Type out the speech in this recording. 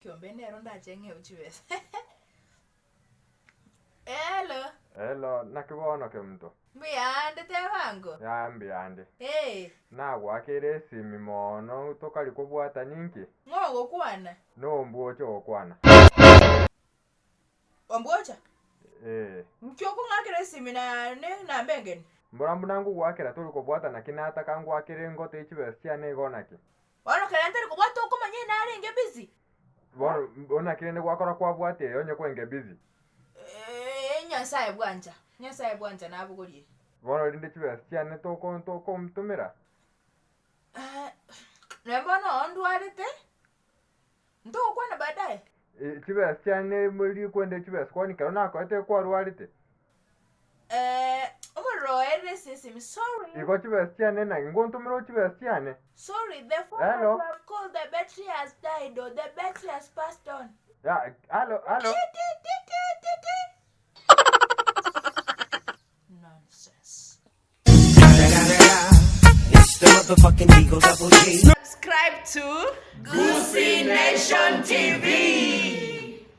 Kiombe ronda chenge uchiweza. Hello. Hello, nakibono ke mtu. Mbiyande te wangu. Ya mbiyande. Hey. Na gwakire simi mono tokali kubwata ninki. Ngo kwana. No mbuocho okwana. Ombocha? Mkyoko ngakire simi na mbengeni. Mburambu nangu gwakira tuli kubwata na kinata kangu akire ngote ichibestia ne gonaki. Wano kalantari kubwata uko manye na ari nge busy. Bona kirene gwakora kwa bwate yonye kwenge busy. Nyasaye bwanja nabugorie. Bona rinde chibestia ne toko mtumira. Nembona ondwarite? Ndo kwana baadaye. Chibestia ne muri kwende chibes kwani kana ko ete kwa rwarite. I'm sorry. Iko chibestia ne na ngontumiro chibestia ne. Sorry, the phone that you have called, the battery has died or the battery has passed on. Yeah, hello. Nonsense. It's the motherfucking Eagle Double G. Subscribe to Goosey Nation TV.